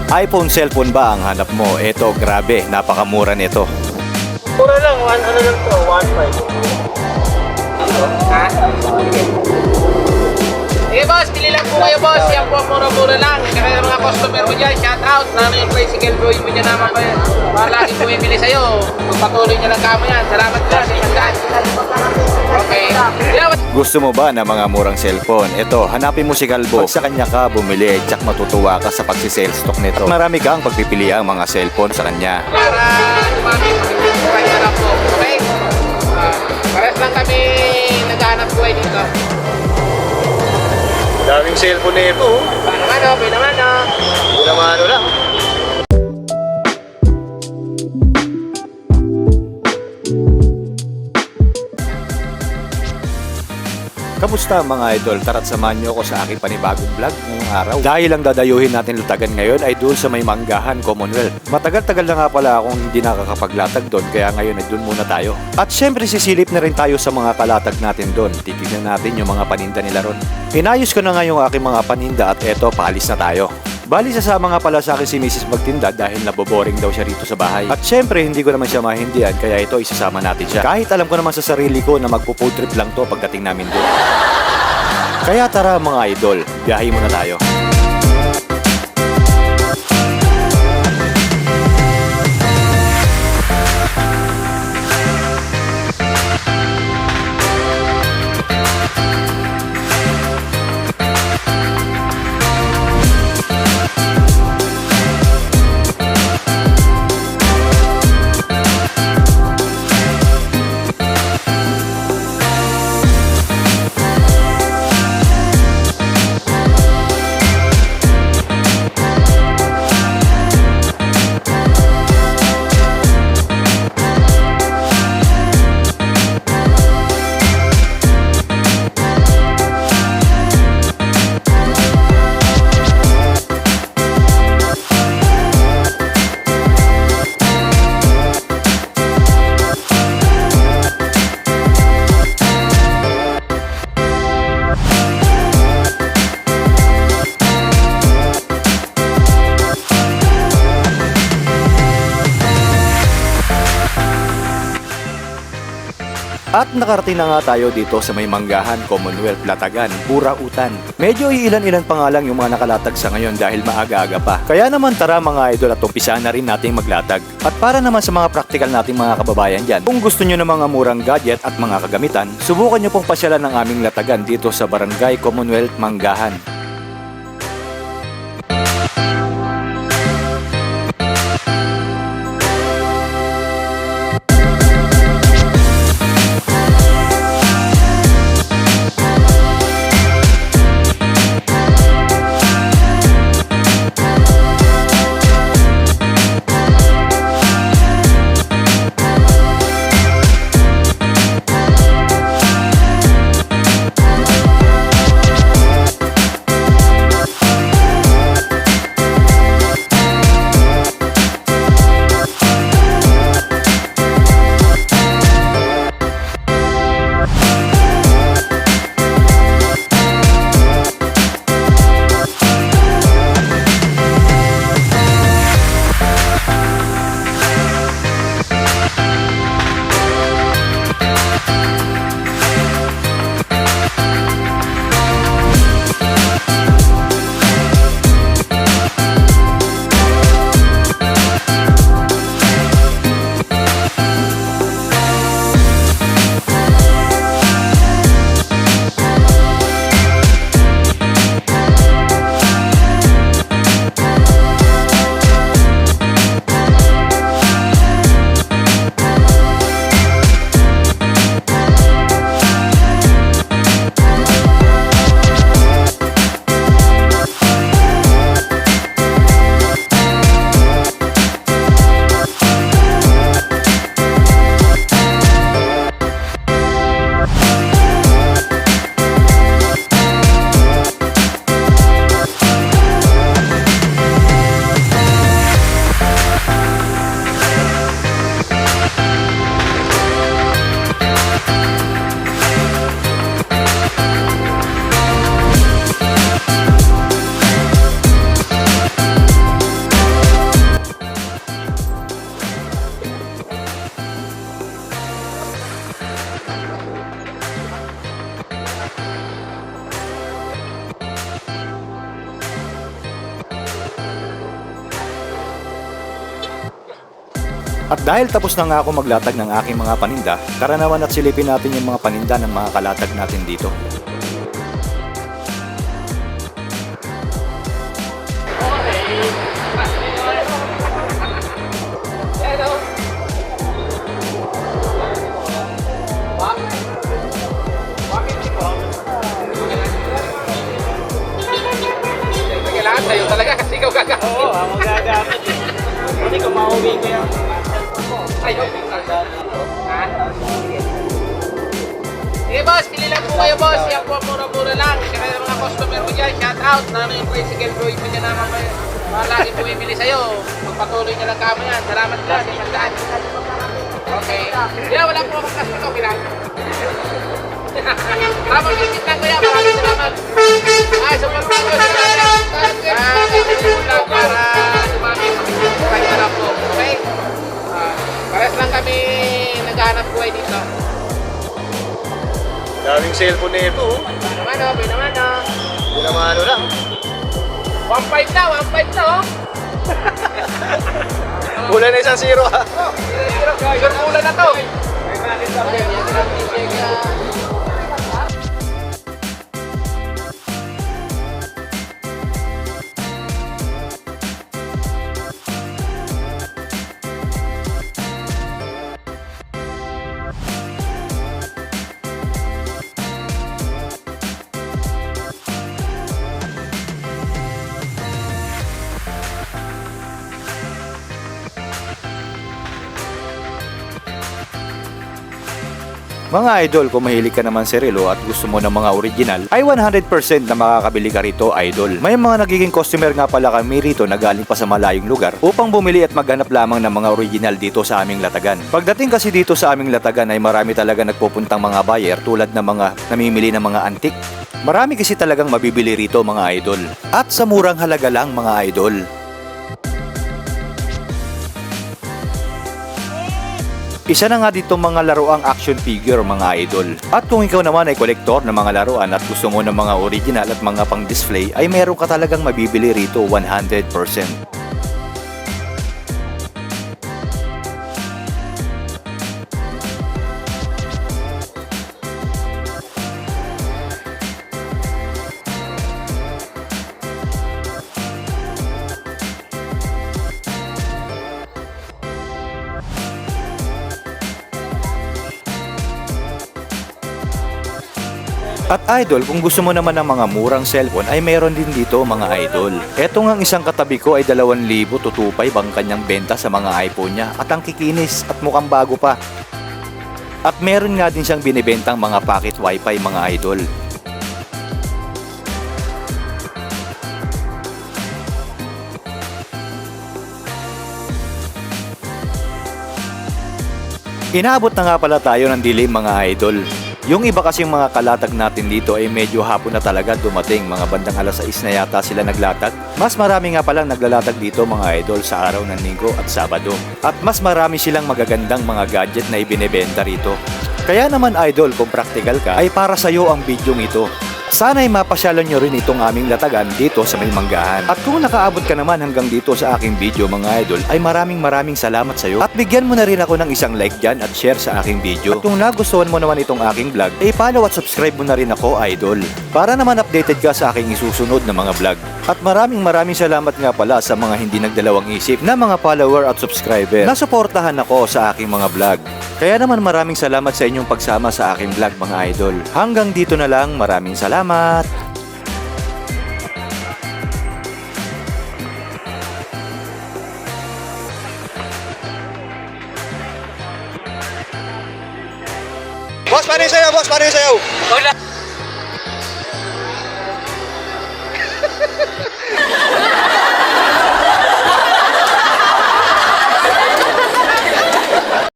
iPhone cellphone ba ang hanap mo? Eto, grabe, napakamura nito. Mura lang, ano lang to, 1.5. Ha? Eh boss, pili lang po kayo boss. Yan po ang mura-mura lang. Kaya yung mga customer mo dyan, shout out. Nano yung tricycle boy mo dyan naman kayo. Para lagi bumibili sa'yo. Magpatuloy niya lang kamo yan. Salamat po sa inyong daan. Okay. Yeah, Gusto mo ba ng mga murang cellphone? Eto, hanapin mo si Kalbo. Pag sa kanya ka bumili, tsak matutuwa ka sa pagsisale stock nito. At marami kang pagpipiliang mga cellphone sa kanya. para dumami, makikipagpapay na lang po. Okay? Pares lang kami naghahanap buhay dito. Daming cellphone na ito. Pinamano. Pinamano lang. Kamusta mga idol? Tara't samahan niyo ako sa aking panibagong vlog ngayong araw. Dahil ang dadayuhin natin lutagan ngayon ay doon sa may Manggahan, Commonwealth. Matagal-tagal na nga pala akong hindi nakakapaglatag doon, kaya ngayon ay doon muna tayo. At syempre sisilip na rin tayo sa mga kalatag natin doon. Titignan natin yung mga paninda nila ron. Inayos ko na nga yung aking mga paninda at eto, paalis na tayo. Bali sasama nga pala sa akin si Mrs. magtinda dahil naboboring daw siya rito sa bahay. At syempre hindi ko naman siya mahindihan kaya ito isasama natin siya. Kahit alam ko naman sa sarili ko na magpo-food trip lang to pagdating namin doon. Kaya tara mga idol, biyahe muna tayo. At nakarating na nga tayo dito sa may Manggahan, Commonwealth, Latagan, Burautan. Medyo iilan-ilan pa nga lang yung mga nakalatag sa ngayon dahil maaga-aga pa. Kaya naman tara mga idol at umpisahan na rin nating maglatag. At para naman sa mga practical nating mga kababayan dyan, kung gusto nyo ng mga murang gadget at mga kagamitan, subukan nyo pong pasyalan ng aming latagan dito sa Barangay Commonwealth, Manggahan. At dahil tapos na nga ako maglatag ng aking mga paninda, tara naman at silipin natin yung mga paninda ng mga kalatag natin dito. Kailangan sa'yo talaga kasi ikaw gagamit. Oo, ako gagamit eh. Hindi ko mauwi ko yan. Ayaw. Ha? Sige boss, pili lang po kayo boss. Yan po mura-mura lang. Kaya yung mga customer ko dyan, shout out. Lalo yung tricycle boy mo dyan naman kayo. Lagi bumibili sa'yo. Magpatuloy niya lang kamo yan. Salamat lang. Okay. Yeah, wala po akong customer ko. Bilang. Tapos yung lang ko yan. Maraming salamat. Ay, super po. Para dumami kami na po. Okay? Pares lang kami naghahanap buhay dito. Daming cellphone na ito. Pinamano. Pinamano lang. 1.5 na, 1.5 na oh. Kulang na 1-0 ha. Sure mula na to. Mga idol, kung mahilig ka naman sa relo at gusto mo ng mga original, ay 100% na makakabili ka rito, idol. May mga nagiging customer nga pala kami rito na galing pa sa malayong lugar upang bumili at maghanap lamang ng mga original dito sa aming latagan. Pagdating kasi dito sa aming latagan ay marami talaga nagpupuntang mga buyer tulad ng mga namimili ng mga antik. Marami kasi talagang mabibili rito mga idol. At sa murang halaga lang mga idol. Isa na nga dito mga laruang action figure mga idol. At kung ikaw naman ay kolektor ng mga laruan at gusto mo ng mga original at mga pang display ay meron ka talagang mabibili rito 100%. At idol, kung gusto mo naman ng mga murang cellphone ay meron din dito mga idol. Eto nga isang katabi ko ay 2,000 tutupay bang kanyang benta sa mga iPhone niya at ang kikinis at mukhang bago pa. At meron nga din siyang binibentang mga pocket wifi mga idol. Inaabot na nga pala tayo ng dilim mga idol. Yung iba kasing mga kalatag natin dito ay medyo hapon na talaga dumating, mga bandang alas 6 na yata sila naglatag. Mas marami nga palang naglalatag dito mga idol sa araw ng Linggo at Sabado. At mas marami silang magagandang mga gadget na ibinebenta rito. Kaya naman idol, kung practical ka ay para sa'yo ang bidyong ito. Sana ay mapasyalan nyo rin itong aming latagan dito sa may manggahan. At kung nakaabot ka naman hanggang dito sa aking video mga idol, ay maraming salamat sa iyo. At bigyan mo na rin ako ng isang like dyan at share sa aking video. At kung nagustuhan mo naman itong aking vlog, ay follow at subscribe mo na rin ako idol. Para naman updated ka sa aking isusunod na mga vlog. At maraming salamat nga pala sa mga hindi nagdalawang isip na mga follower at subscriber na suportahan ako sa aking mga vlog. Kaya naman maraming salamat sa inyong pagsama sa aking vlog mga idol. Hanggang dito na lang, maraming salamat! Boss, paano yung sayaw? Boss, paano yung sayaw? Wala.